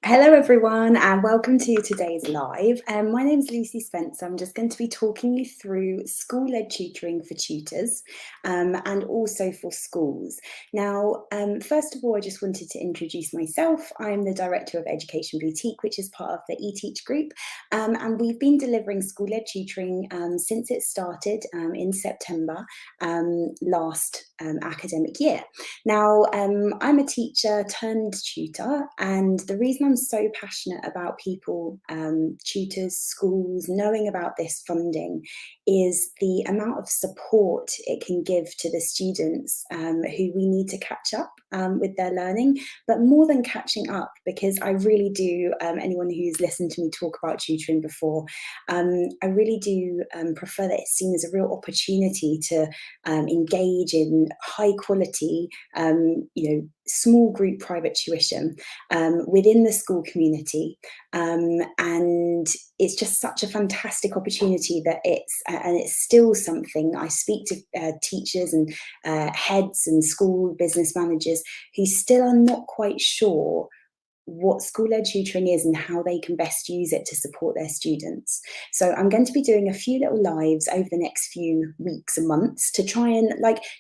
Hello everyone and welcome to today's live. My name is Lucy Spencer. I'm just going to be talking you through school-led tutoring for tutors and also for schools. Now, first of all, I just wanted to introduce myself. I'm the Director of Education Boutique, which is part of the eTeach group, and we've been delivering school-led tutoring since it started in September last academic year. Now, I'm a teacher turned tutor, and the reason I'm so passionate about people, tutors, schools, knowing about this funding is the amount of support it can give to the students who we need to catch up with their learning, but more than catching up, because I really do, anyone who's listened to me talk about tutoring before, I really do prefer that it's seen as a real opportunity to engage in high quality, small group private tuition within the school community, and it's just such a fantastic opportunity that it's still something. I speak to teachers and heads and school business managers who still are not quite sure what school-led tutoring is and how they can best use it to support their students. So I'm going to be doing a few little lives over the next few weeks and months to try and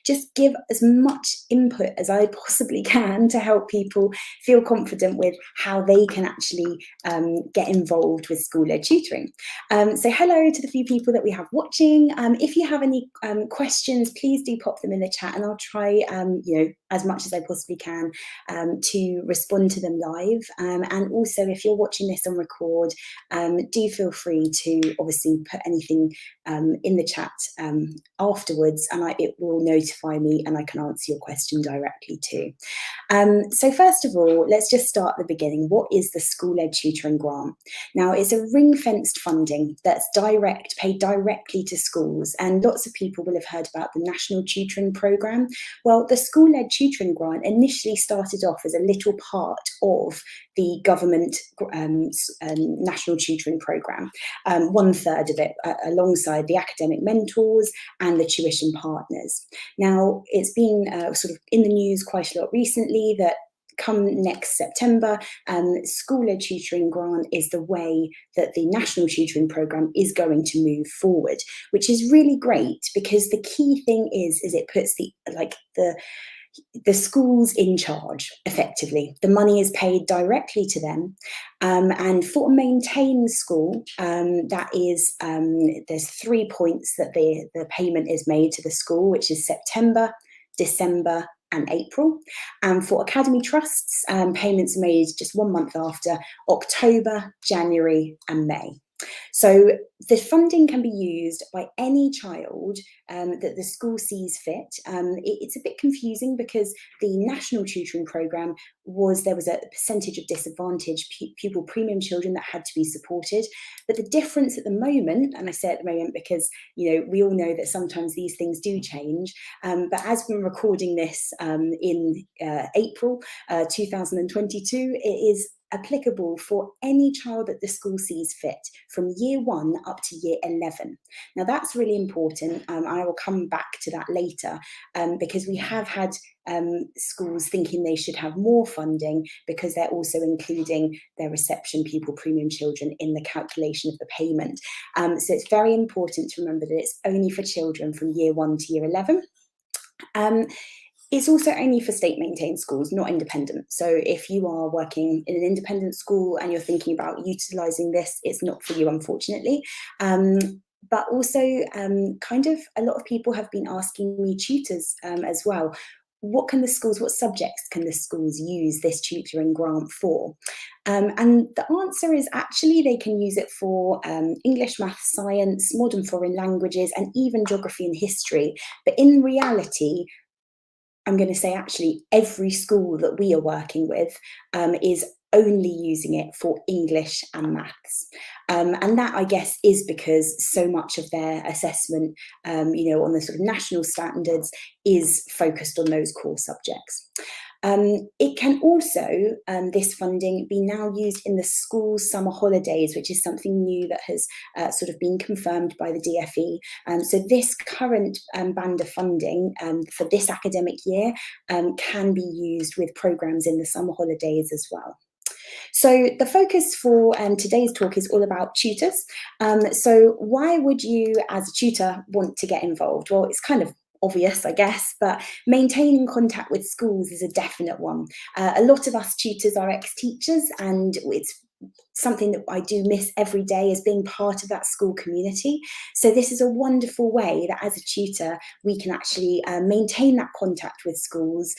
just give as much input as I possibly can to help people feel confident with how they can actually get involved with school-led tutoring. So hello to the few people that we have watching. If you have any questions, please do pop them in the chat and I'll try as much as I possibly can to respond to them live. And also, if you're watching this on record, do feel free to obviously put anything in the chat afterwards, and it will notify me and I can answer your question directly too. So first of all, let's just start at the beginning. What is the School Led Tutoring Grant? Now, it's a ring-fenced funding that's paid directly to schools, and lots of people will have heard about the National Tutoring Programme. Well, the School Led Tutoring Grant initially started off as a little part of the government National Tutoring Programme, 1/3 of it alongside the academic mentors and the tuition partners. Now, it's been sort of in the news quite a lot recently that come next September, School-led tutoring grant is the way that the National Tutoring Programme is going to move forward, which is really great because the key thing is it puts the schools in charge, effectively. The money is paid directly to them. And for a maintained school, there's 3 points that the payment is made to the school, which is September, December, and April. And for academy trusts, payments are made just 1 month after, October, January, and May. So the funding can be used by any child that the school sees fit. It's a bit confusing because the National Tutoring Programme there was a percentage of disadvantaged pupil premium children that had to be supported. But the difference at the moment, and I say at the moment because we all know that sometimes these things do change, but as we're recording this in April 2022, it is applicable for any child that the school sees fit from year 1 up to year 11. Now that's really important. I will come back to that later because we have had schools thinking they should have more funding because they're also including their reception pupil premium children in the calculation of the payment. So it's very important to remember that it's only for children from year 1 to year 11. It's also only for state-maintained schools, not independent. So if you are working in an independent school and you're thinking about utilising this, it's not for you, unfortunately. But also, a lot of people have been asking me, tutors as well, what subjects can the schools use this tutoring grant for? And the answer is actually they can use it for English, math, science, modern foreign languages, and even geography and history. But in reality, I'm going to say actually every school that we are working with is only using it for English and maths. And that, I guess, is because so much of their assessment, on the sort of national standards is focused on those core subjects. It can also, this funding, be now used in the school summer holidays, which is something new that has sort of been confirmed by the DFE. So this current band of funding for this academic year can be used with programmes in the summer holidays as well. So the focus for today's talk is all about tutors. So why would you, as a tutor, want to get involved? Well, it's kind of obvious, I guess, but maintaining contact with schools is a definite one. A lot of us tutors are ex-teachers, and it's something that I do miss every day is being part of that school community. So this is a wonderful way that as a tutor, we can actually maintain that contact with schools,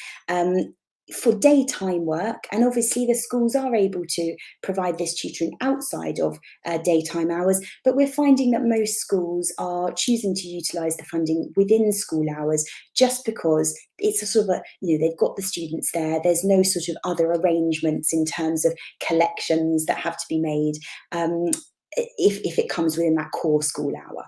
for daytime work. And obviously the schools are able to provide this tutoring outside of daytime hours, but we're finding that most schools are choosing to utilise the funding within school hours, just because it's a sort of a, they've got the students there, there's no sort of other arrangements in terms of collections that have to be made, if it comes within that core school hour.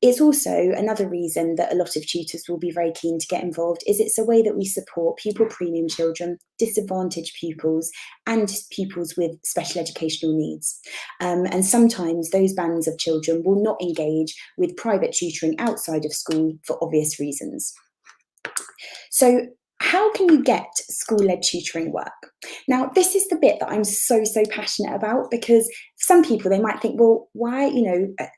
It's also another reason that a lot of tutors will be very keen to get involved is it's a way that we support pupil premium children, disadvantaged pupils, and pupils with special educational needs. And sometimes those bands of children will not engage with private tutoring outside of school for obvious reasons. So how can you get school-led tutoring work? Now, this is the bit that I'm so passionate about, because some people, they might think, well, why,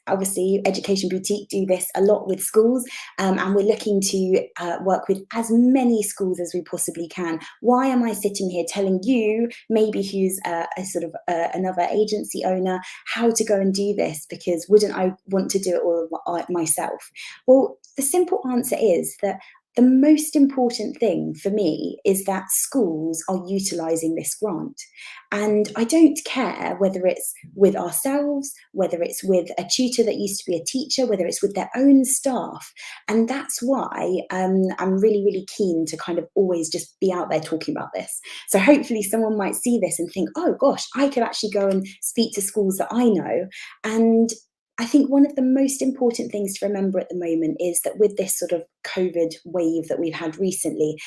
obviously Education Boutique do this a lot with schools, and we're looking to work with as many schools as we possibly can. Why am I sitting here telling you, maybe who's a sort of another agency owner, how to go and do this? Because wouldn't I want to do it all myself? Well, the simple answer is that the most important thing for me is that schools are utilising this grant. And I don't care whether it's with ourselves, whether it's with a tutor that used to be a teacher, whether it's with their own staff. And that's why I'm really keen to kind of always just be out there talking about this. So hopefully someone might see this and think, oh gosh, I could actually go and speak to schools that I know. And I think one of the most important things to remember at the moment is that with this sort of COVID wave that we've had recently,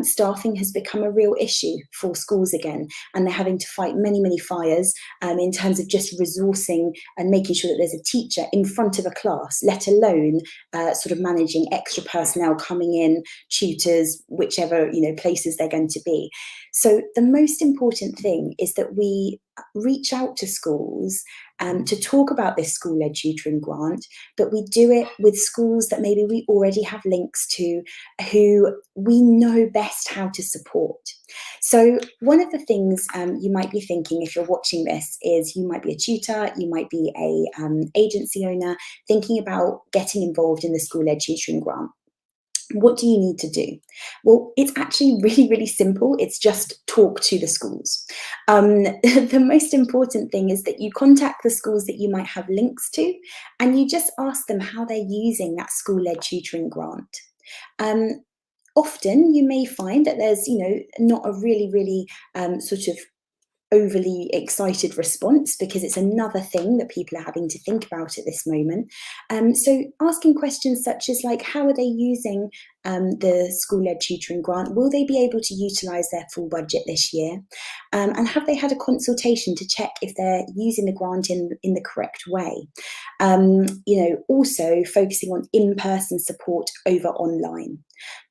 staffing has become a real issue for schools again, and they're having to fight many fires in terms of just resourcing and making sure that there's a teacher in front of a class, let alone sort of managing extra personnel coming in, tutors, whichever places they're going to be. So the most important thing is that we reach out to schools to talk about this school-led tutoring grant, but we do it with schools that maybe we already have links to, who we know best how to support. So one of the things you might be thinking if you're watching this is you might be a tutor, you might be a agency owner thinking about getting involved in the school-led tutoring grant. What do you need to do? Well, it's actually really simple. It's just talk to the schools. The most important thing is that you contact the schools that you might have links to, and you just ask them how they're using that school-led tutoring grant. Often you may find that there's, not a really sort of overly excited response, because it's another thing that people are having to think about at this moment. So asking questions such as like, how are they using the school-led tutoring grant? Will they be able to utilise their full budget this year? And have they had a consultation to check if they're using the grant in the correct way? Also focusing on in-person support over online.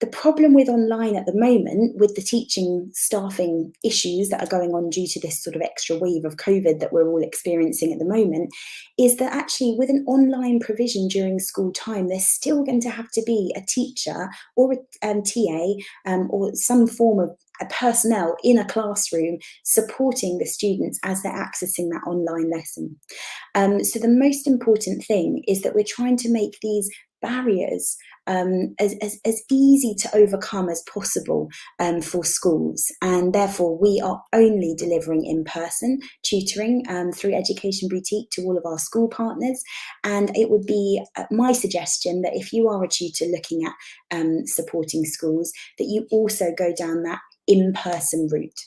The problem with online at the moment, with the teaching staffing issues that are going on due to this sort of extra wave of COVID that we're all experiencing at the moment, is that actually with an online provision during school time, there's still going to have to be a teacher or a TA or some form of a personnel in a classroom supporting the students as they're accessing that online lesson. So the most important thing is that we're trying to make these barriers as easy to overcome as possible for schools, and therefore we are only delivering in-person tutoring through Education Boutique to all of our school partners. And it would be my suggestion that if you are a tutor looking at supporting schools, that you also go down that in-person route.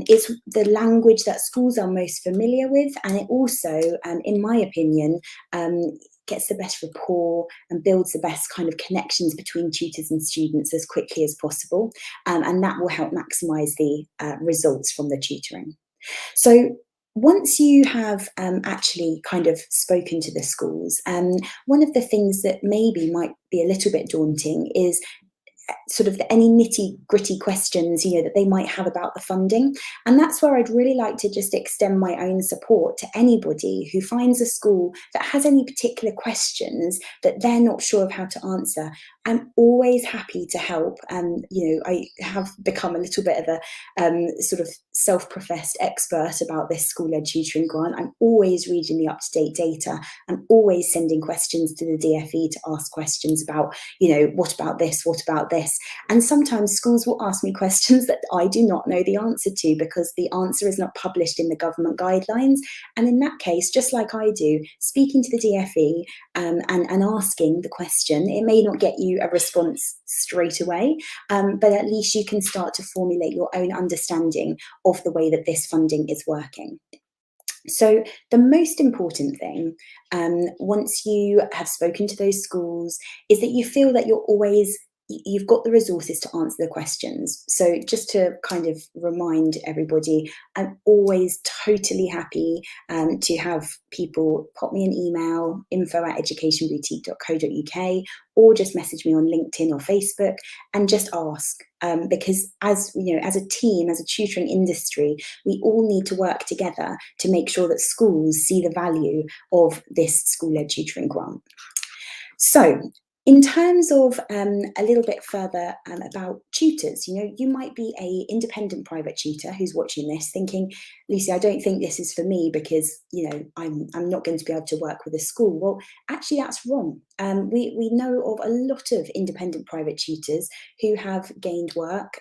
It's the language that schools are most familiar with, and it also, in my opinion, gets the best rapport and builds the best kind of connections between tutors and students as quickly as possible, and that will help maximise the results from the tutoring. So once you have actually kind of spoken to the schools, one of the things that maybe might be a little bit daunting is sort of any nitty-gritty questions, that they might have about the funding. And that's where I'd really like to just extend my own support to anybody who finds a school that has any particular questions that they're not sure of how to answer. I'm always happy to help. I have become a little bit of a sort of self-professed expert about this School Led Tutoring Grant. I'm always reading the up-to-date data. I'm always sending questions to the DfE to ask questions about, what about this, what about this? And sometimes schools will ask me questions that I do not know the answer to because the answer is not published in the government guidelines. And in that case, just like I do, speaking to the DfE and asking the question, it may not get you a response straight away, but at least you can start to formulate your own understanding of the way that this funding is working. So the most important thing, once you have spoken to those schools, is that you feel that you've got the resources to answer the questions. So just to kind of remind everybody, I'm always totally happy to have people pop me an email, info@educationboutique.co.uk, or just message me on LinkedIn or Facebook and just ask. Because as a team, as a tutoring industry, we all need to work together to make sure that schools see the value of this school-led tutoring grant. So in terms of a little bit further about tutors, you might be an independent private tutor who's watching this thinking, Lucy, I don't think this is for me because, I'm not going to be able to work with a school. Well, actually, that's wrong. We know of a lot of independent private tutors who have gained work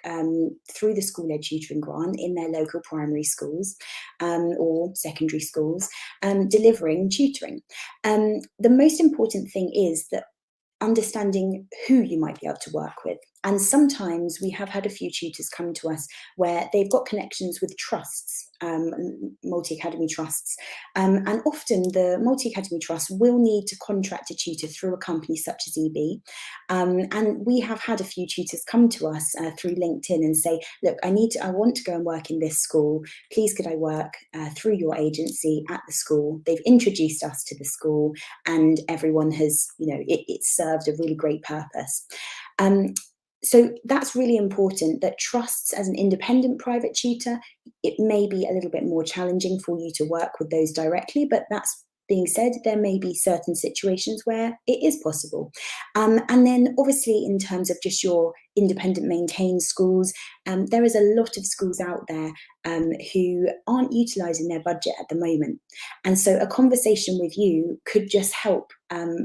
through the School Led Tutoring Grant in their local primary schools or secondary schools, delivering tutoring. The most important thing is that understanding who you might be able to work with. And sometimes we have had a few tutors come to us where they've got connections with trusts, multi-academy trusts. And often the multi-academy trust will need to contract a tutor through a company such as EB. And we have had a few tutors come to us through LinkedIn and say, look, I want to go and work in this school. Please could I work through your agency at the school? They've introduced us to the school and everyone has, it served a really great purpose. So that's really important, that trusts as an independent private tutor, it may be a little bit more challenging for you to work with those directly, but that's being said, there may be certain situations where it is possible. And then obviously in terms of just your independent maintained schools, there is a lot of schools out there who aren't utilising their budget at the moment. And so a conversation with you could just help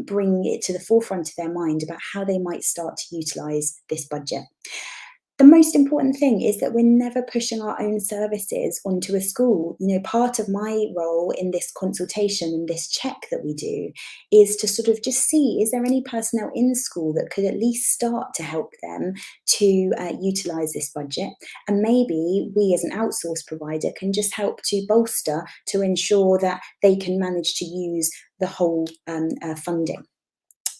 bring it to the forefront of their mind about how they might start to utilise this budget. The most important thing is that we're never pushing our own services onto a school. Part of my role in this consultation and this check that we do is to sort of just see, is there any personnel in school that could at least start to help them to utilise this budget? And maybe we as an outsource provider can just help to bolster to ensure that they can manage to use the whole funding.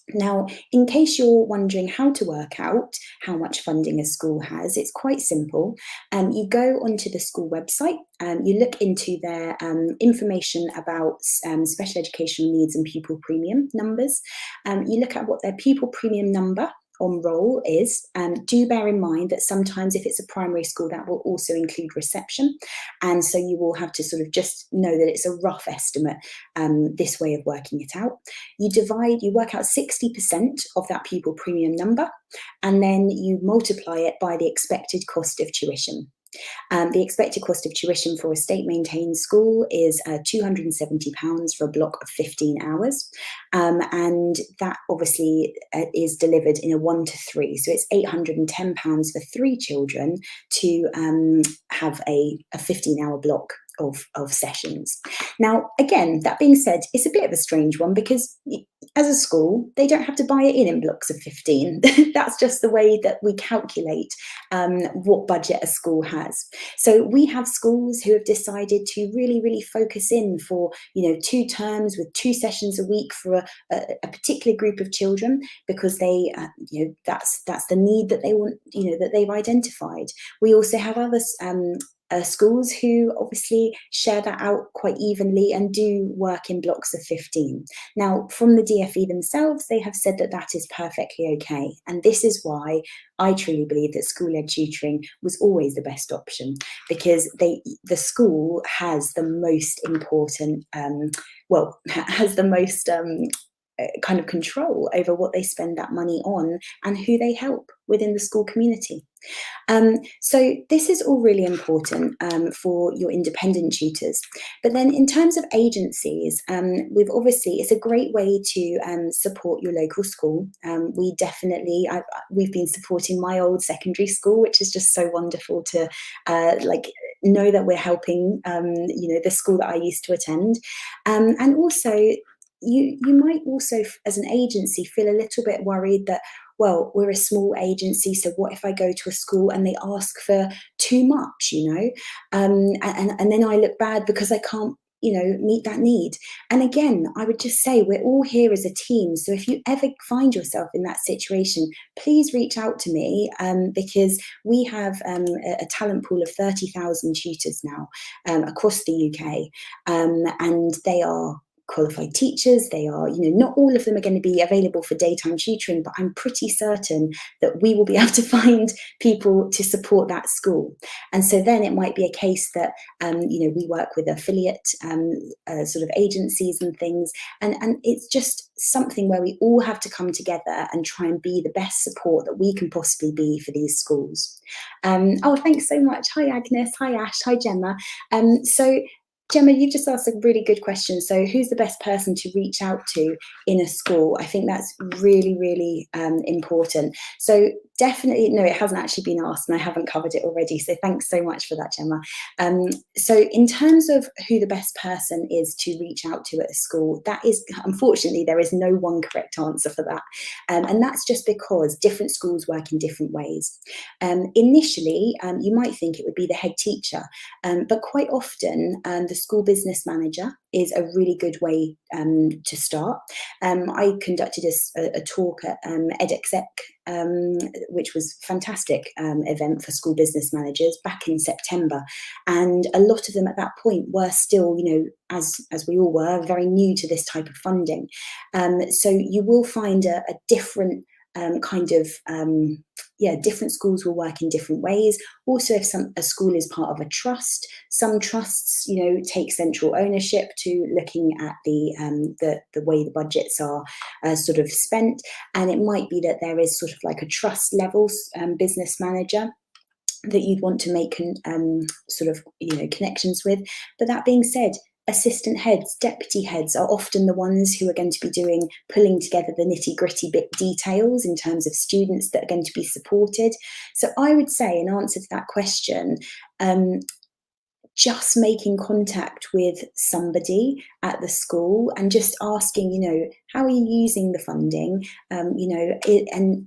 Now, in case you're wondering how to work out how much funding a school has, it's quite simple. You go onto the school website, you look into their information about special educational needs and pupil premium numbers. You look at what their pupil premium number on roll is. Do bear in mind that sometimes if it's a primary school, that will also include reception. And so you will have to sort of just know that it's a rough estimate, this way of working it out. You work out 60% of that pupil premium number, and then you multiply it by the expected cost of tuition. The expected cost of tuition for a state-maintained school is £270 for a block of 15 hours. And that obviously is delivered in a 1 to 3. So it's £810 for 3 children to have a 15-hour block of sessions. Now, again, that being said, it's a bit of a strange one because as a school, they don't have to buy it in blocks of 15. That's just the way that we calculate what budget a school has. So we have schools who have decided to really, really focus in for, 2 terms with 2 sessions a week for a particular group of children because they, that's the need that they want, that they've identified. We also have others schools who obviously share that out quite evenly and do work in blocks of 15. Now, from the DfE themselves, they have said that that is perfectly okay. And this is why I truly believe that school-led tutoring was always the best option, because the school has the most important, has the most kind of control over what they spend that money on and who they help within the school community. So this is all really important for your independent tutors. But then in terms of agencies, it's a great way to support your local school. We've been supporting my old secondary school, which is just so wonderful to know that we're helping, the school that I used to attend. And also, you might also, as an agency, feel a little bit worried that, well, we're a small agency, so what if I go to a school and they ask for too much, and then I look bad because I can't, meet that need. And again, I would just say we're all here as a team. So if you ever find yourself in that situation, please reach out to me, because we have a talent pool of 30,000 tutors now across the UK, and they are qualified teachers. They are, not all of them are going to be available for daytime tutoring, but I'm pretty certain that we will be able to find people to support that school. And so then it might be a case that, we work with affiliate sort of agencies and things. And it's just something where we all have to come together and try and be the best support that we can possibly be for these schools. Thanks so much. Hi, Agnes. Hi, Ash. Hi, Gemma. Gemma, you've just asked a really good question. So who's the best person to reach out to in a school? I think that's really, really important. So definitely, no, it hasn't actually been asked and I haven't covered it already. So thanks so much for that, Gemma. So in terms of who the best person is to reach out to at a school, that is, unfortunately, there is no one correct answer for that. And that's just because different schools work in different ways. Initially, you might think it would be the head teacher, but quite often the school business manager is a really good way to start. I conducted a talk at EdExec, which was a fantastic event for school business managers back in September. And a lot of them at that point were still, as we all were, very new to this type of funding. So you will find a different different schools will work in different ways. Also, if a school is part of a trust, some trusts, take central ownership to looking at the way the budgets are sort of spent. And it might be that there is sort of like a trust level business manager that you'd want to make connections with. But that being said, assistant heads, deputy heads are often the ones who are going to be pulling together the nitty-gritty details in terms of students that are going to be supported. So I would say, in answer to that question, just making contact with somebody at the school and just asking, how are you using the funding, and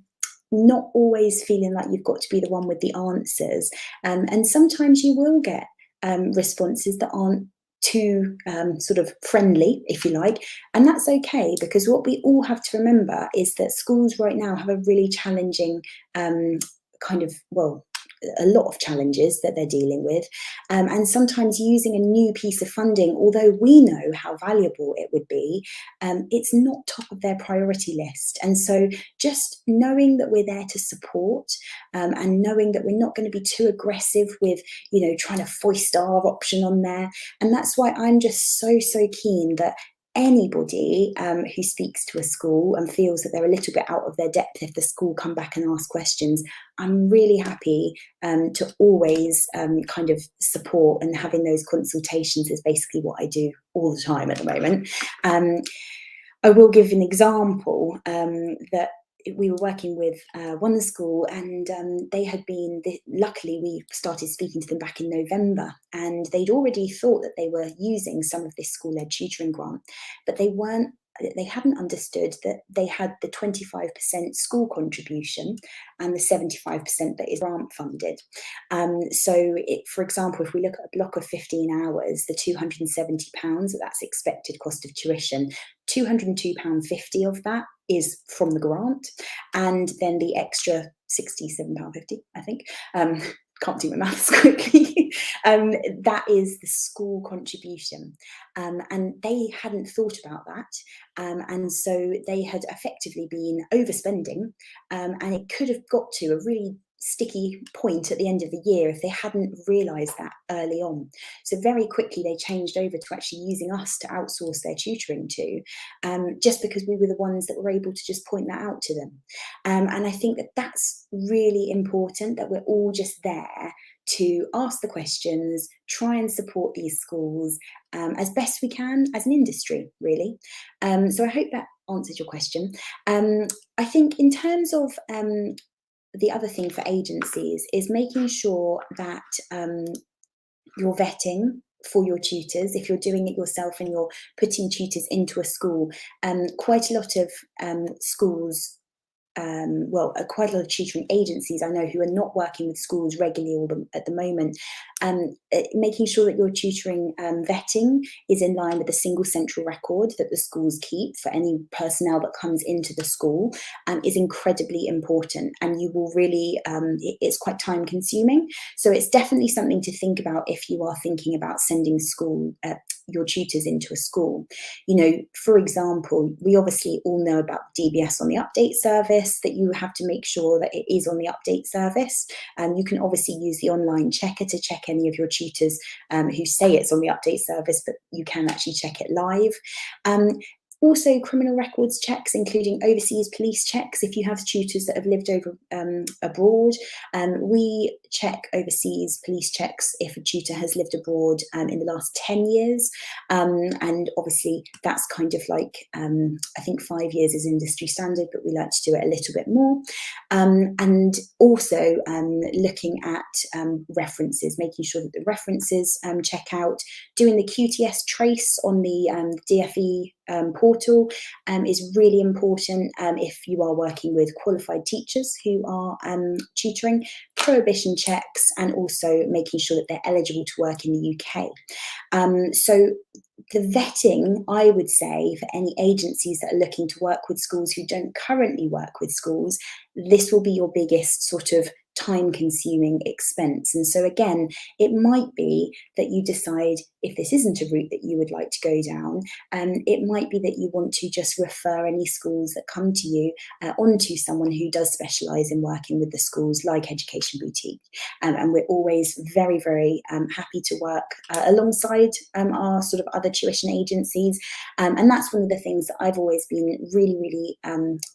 not always feeling like you've got to be the one with the answers. And sometimes you will get responses that aren't too sort of friendly, if you like, and that's okay, because what we all have to remember is that schools right now have a really challenging a lot of challenges that they're dealing with, and sometimes using a new piece of funding, although we know how valuable it would be, it's not top of their priority list. And so just knowing that we're there to support, and knowing that we're not going to be too aggressive with trying to foist our option on there. And that's why I'm just so keen that anybody who speaks to a school and feels that they're a little bit out of their depth, if the school come back and ask questions, I'm really happy to always kind of support, and having those consultations is basically what I do all the time at the moment. I will give an example that we were working with one school, and they had been, luckily we started speaking to them back in November, and they'd already thought that they were using some of this School Led Tutoring Grant, but they hadn't understood that they had the 25% school contribution and the 75% that is grant funded. For example, if we look at a block of 15 hours, the £270, that's expected cost of tuition, £202.50 of that is from the grant, and then the extra £67.50, I think, can't do my maths quickly. That is the school contribution. And they hadn't thought about that. And so they had effectively been overspending. And it could have got to a really sticky point at the end of the year if they hadn't realised that early on. So very quickly they changed over to actually using us to outsource their tutoring to, just because we were the ones that were able to just point that out to them. And I think that that's really important, that we're all just there to ask the questions, try and support these schools as best we can as an industry, really. So I hope that answers your question. I think in terms of the other thing for agencies is making sure that you're vetting for your tutors. If you're doing it yourself and you're putting tutors into a school, quite a lot of schools, quite a lot of tutoring agencies I know who are not working with schools regularly at the moment, making sure that your tutoring vetting is in line with a single central record that the schools keep for any personnel that comes into the school is incredibly important, and you will really, it's quite time consuming. So it's definitely something to think about if you are thinking about sending your tutors into a school. You know, for example, we obviously all know about DBS on the update service, that you have to make sure that it is on the update service. You can obviously use the online checker to check any of your tutors who say it's on the update service, but you can actually check it live. Also, criminal records checks, including overseas police checks. If you have tutors that have lived over abroad, we check overseas police checks if a tutor has lived abroad in the last 10 years. And obviously, that's kind of like, I think 5 years is industry standard, but we like to do it a little bit more. And also looking at references, making sure that the references check out, doing the QTS trace on the DFE portal is really important if you are working with qualified teachers who are tutoring, prohibition checks, and also making sure that they're eligible to work in the UK. So the vetting, I would say, for any agencies that are looking to work with schools who don't currently work with schools, this will be your biggest sort of time-consuming expense. And so again, it might be that you decide, if this isn't a route that you would like to go down, it might be that you want to just refer any schools that come to you onto someone who does specialise in working with the schools, like Education Boutique. And we're always very, very happy to work alongside our sort of other tuition agencies. And that's one of the things that I've always been really, really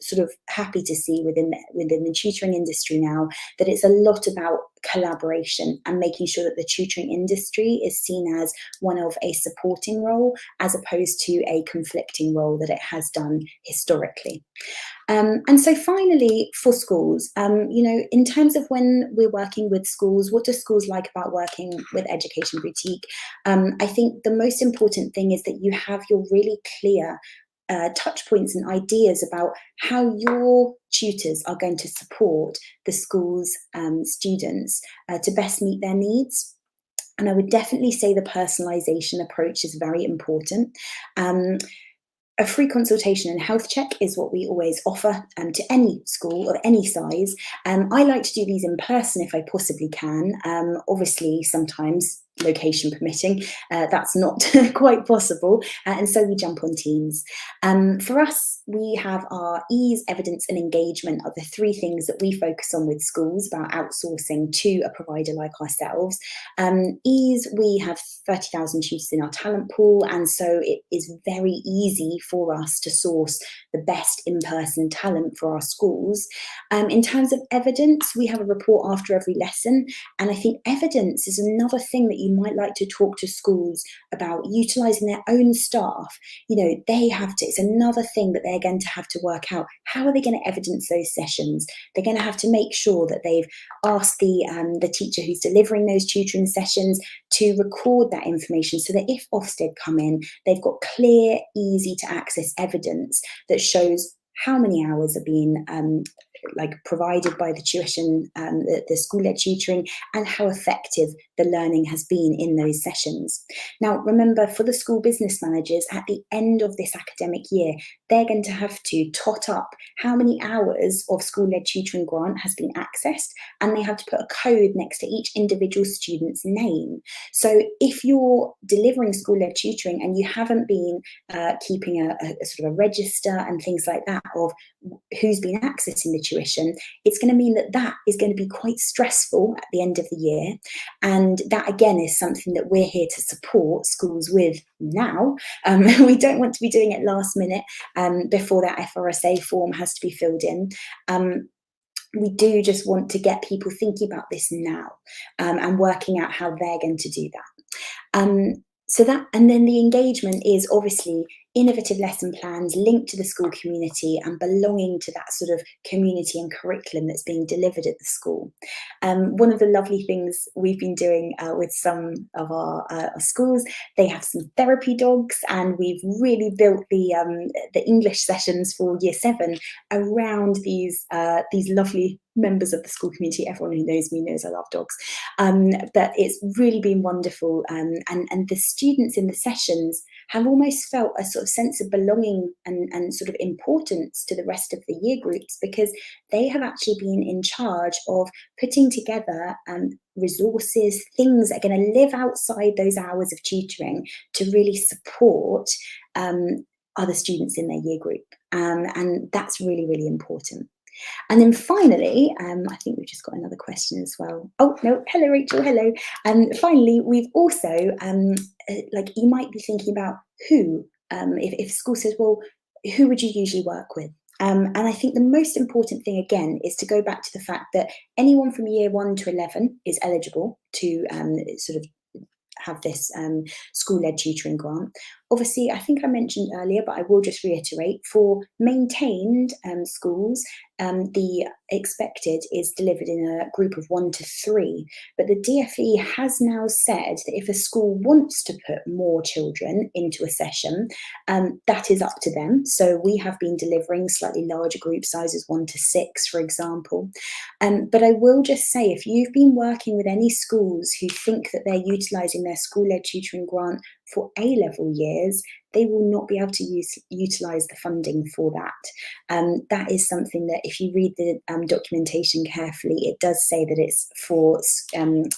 sort of happy to see within the tutoring industry now, that it's a lot about collaboration and making sure that the tutoring industry is seen as one of a supporting role as opposed to a conflicting role that it has done historically. And so finally, for schools, you know, in terms of when we're working with schools, what do schools like about working with Education Boutique? I think the most important thing is that you have your really clear touch points and ideas about how your tutors are going to support the school's students to best meet their needs. And I would definitely say the personalisation approach is very important. A free consultation and health check is what we always offer to any school of any size. I like to do these in person if I possibly can. Obviously, sometimes location permitting, that's not quite possible. And so we jump on Teams. For us, we have our ease, evidence and engagement are the three things that we focus on with schools about outsourcing to a provider like ourselves. Ease, we have 30,000 tutors in our talent pool, and so it is very easy for us to source the best in-person talent for our schools. In terms of evidence, we have a report after every lesson, and I think evidence is another thing that you might like to talk to schools about, utilising their own staff. You know, they have to, it's another thing that they're going to have to work out. How are they going to evidence those sessions? They're going to have to make sure that they've asked the teacher who's delivering those tutoring sessions to record that information, so that if Ofsted come in, they've got clear, easy to access evidence that shows how many hours are being like provided by the tuition, the school-led tutoring, and how effective the learning has been in those sessions. Now, remember, for the school business managers, at the end of this academic year, they're going to have to tot up how many hours of school-led tutoring grant has been accessed, and they have to put a code next to each individual student's name. So if you're delivering school-led tutoring and you haven't been keeping a sort of a register and things like that of who's been accessing the tuition, it's going to mean that that is going to be quite stressful at the end of the year. And that, again, is something that we're here to support schools with now. We don't want to be doing it last minute before that FRSA form has to be filled in. We do just want to get people thinking about this now and working out how they're going to do that. So that, and then the engagement is obviously innovative lesson plans linked to the school community and belonging to that sort of community and curriculum that's being delivered at the school. One of the lovely things we've been doing with some of our schools, they have some therapy dogs, and we've really built the English sessions for Year 7 around these lovely members of the school community. Everyone who knows me knows I love dogs. But it's really been wonderful, and the students in the sessions have almost felt a sort of sense of belonging and sort of importance to the rest of the year groups, because they have actually been in charge of putting together resources, things that are going to live outside those hours of tutoring to really support other students in their year group. And that's really, really important. And then finally, I think we've just got another question as well. Oh, no, hello, Rachel, hello. Finally, we've also, like, you might be thinking about who, if school says, well, who would you usually work with? And I think the most important thing, again, is to go back to the fact that anyone from year 1 to 11 is eligible to sort of have this school-led tutoring grant. Obviously, I think I mentioned earlier, but I will just reiterate, for maintained schools, the expected is delivered in a group of 1 to 3. But the DfE has now said that if a school wants to put more children into a session, that is up to them. So we have been delivering slightly larger group sizes, 1 to 6, for example. But I will just say, if you've been working with any schools who think that they're utilising their school-led tutoring grant for A-level years, they will not be able to utilise the funding for that. That is something that, if you read the documentation carefully, it does say that it's for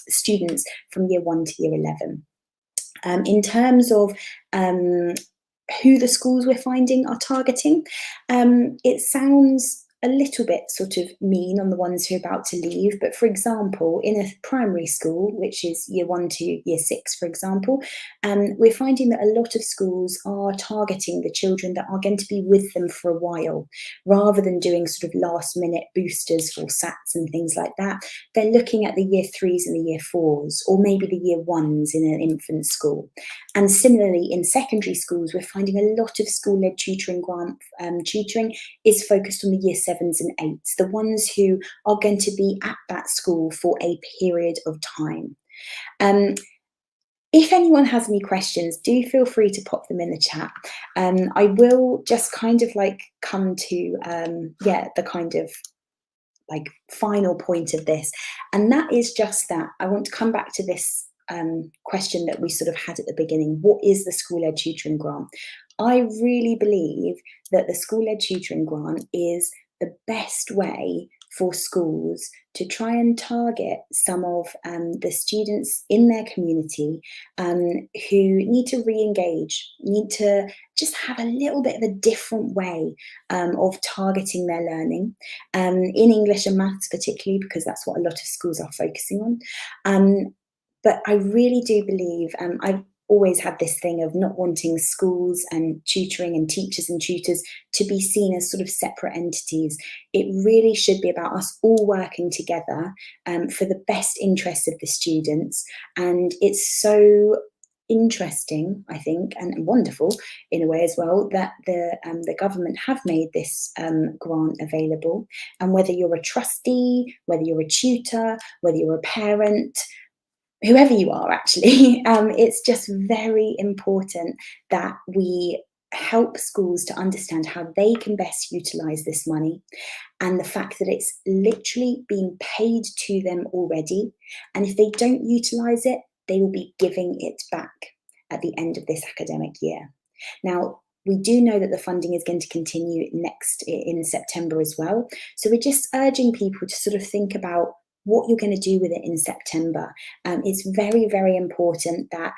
students from year 1 to year 11. In terms of who the schools we're finding are targeting, it sounds a little bit sort of mean on the ones who are about to leave, but for example, in a primary school, which is year 1 to year 6, for example, we're finding that a lot of schools are targeting the children that are going to be with them for a while, rather than doing sort of last minute boosters for SATs and things like that. They're looking at the year 3s and the year 4s, or maybe the year 1s in an infant school. And similarly, in secondary schools, we're finding a lot of school-led tutoring grant tutoring is focused on the year 7s and 8s, the ones who are going to be at that school for a period of time. If anyone has any questions, do feel free to pop them in the chat. I will just kind of like come to, the kind of like final point of this. And that is just that I want to come back to this question that we sort of had at the beginning. What is the school-led tutoring grant? I really believe that the school-led tutoring grant is the best way for schools to try and target some of the students in their community who need to re-engage, need to just have a little bit of a different way of targeting their learning, in English and maths particularly, because that's what a lot of schools are focusing on. But I really do believe, I've always had this thing of not wanting schools and tutoring and teachers and tutors to be seen as sort of separate entities. It really should be about us all working together for the best interests of the students. And it's so interesting, I think, and wonderful in a way as well, that the government have made this grant available. And whether you're a trustee, whether you're a tutor, whether you're a parent, whoever you are, actually, it's just very important that we help schools to understand how they can best utilise this money, and the fact that it's literally being paid to them already. And if they don't utilise it, they will be giving it back at the end of this academic year. Now, we do know that the funding is going to continue next in September as well. So we're just urging people to sort of think about what you're going to do with it in September. It's very, very important that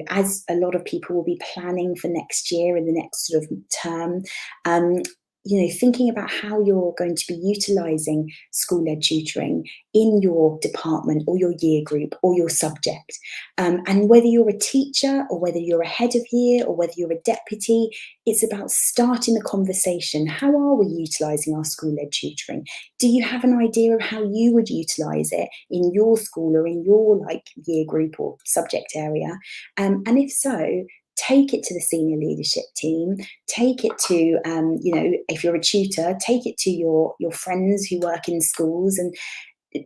as a lot of people will be planning for next year and the next sort of term, thinking about how you're going to be utilising school-led tutoring in your department or your year group or your subject. And whether you're a teacher or whether you're a head of year or whether you're a deputy, it's about starting the conversation. How are we utilising our school-led tutoring? Do you have an idea of how you would utilise it in your school or in your year group or subject area? And if so, take it to the senior leadership team, take it to, if you're a tutor, take it to your friends who work in schools, and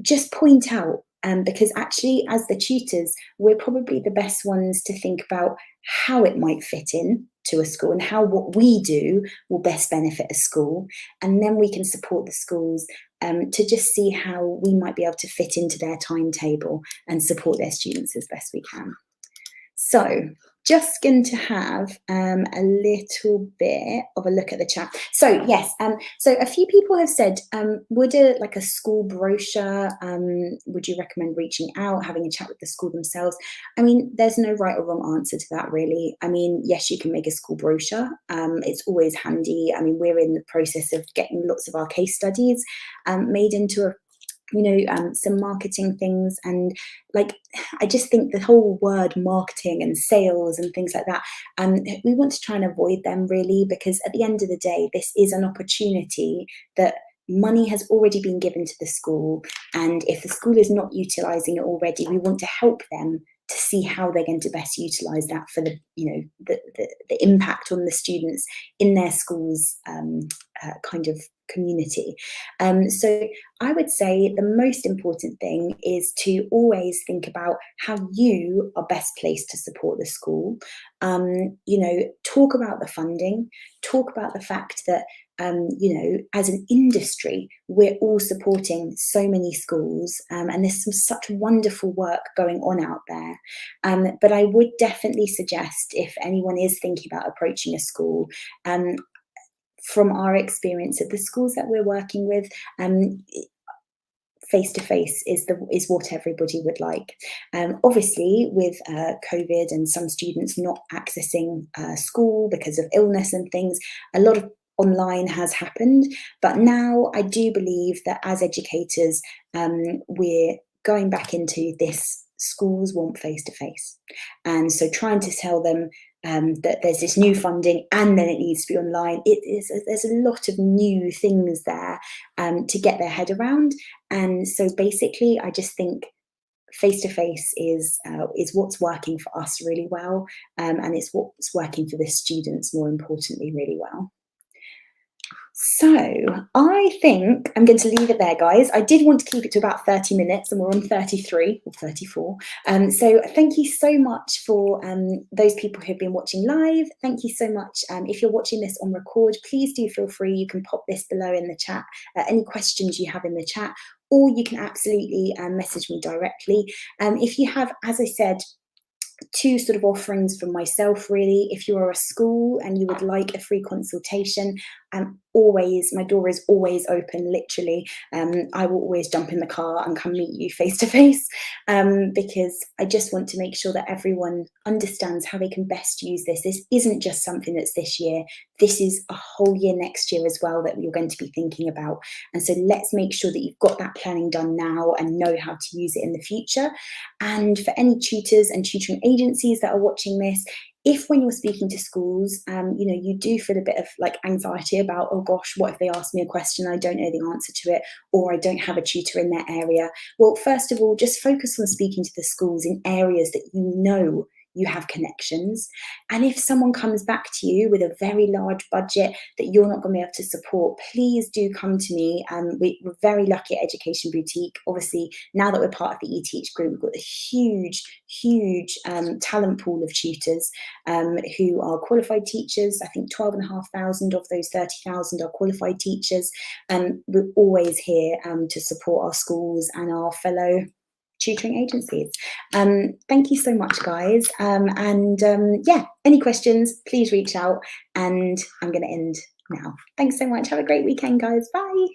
just point out, because actually as the tutors, we're probably the best ones to think about how it might fit in to a school and how what we do will best benefit a school. And then we can support the schools to just see how we might be able to fit into their timetable and support their students as best we can. So just going to have a little bit of a look at the chat. So yes, so a few people have said, would a school brochure, would you recommend reaching out, having a chat with the school themselves? I mean, there's no right or wrong answer to that, really. I mean, yes, you can make a school brochure. It's always handy. I mean, we're in the process of getting lots of our case studies made into some marketing things, and I just think the whole word marketing and sales and things like that, we want to try and avoid them, really, because at the end of the day, this is an opportunity that money has already been given to the school, and if the school is not utilising it already, we want to help them to see how they're going to best utilise that for the impact on the students in their schools kind of community. So I would say the most important thing is to always think about how you are best placed to support the school. Talk about the funding, talk about the fact that as an industry, we're all supporting so many schools, and there's such wonderful work going on out there. But I would definitely suggest, if anyone is thinking about approaching a school, from our experience at the schools that we're working with, face-to-face is what everybody would like. Obviously, with COVID and some students not accessing school because of illness and things, a lot of online has happened. But now I do believe that as educators, we're going back into this. Schools want face-to-face, and so trying to tell them that there's this new funding and then it needs to be online. There's a lot of new things there to get their head around, and so basically, I just think face-to-face is what's working for us really well, and it's what's working for the students, more importantly, really well. So I think I'm going to leave it there, guys. I did want to keep it to about 30 minutes, and we're on 33 or 34. So thank you so much for those people who've been watching live. Thank you so much. If you're watching this on record, please do feel free. You can pop this below in the chat, any questions you have in the chat, or you can absolutely message me directly. If you have, as I said, two sort of offerings from myself, really. If you are a school and you would like a free consultation, my door is always open, literally. I will always jump in the car and come meet you face to face, because I just want to make sure that everyone understands how they can best use this. This isn't just something that's this year. This is a whole year next year as well that you're going to be thinking about. And so let's make sure that you've got that planning done now and know how to use it in the future. And for any tutors and tutoring agencies that are watching this, if when you're speaking to schools, you do feel a bit of anxiety about, oh gosh, what if they ask me a question, I don't know the answer to it, or I don't have a tutor in their area. Well, first of all, just focus on speaking to the schools in areas that you know you have connections. And if someone comes back to you with a very large budget that you're not going to be able to support, please do come to me. We're very lucky at Education Boutique. Obviously, now that we're part of the eTeach group, we've got a huge talent pool of tutors who are qualified teachers. I think 12,500 of those 30,000 are qualified teachers. We're always here to support our schools and our fellow tutoring agencies. Thank you so much, guys. Yeah, any questions, please reach out, and I'm going to end now. Thanks so much. Have a great weekend, guys. Bye.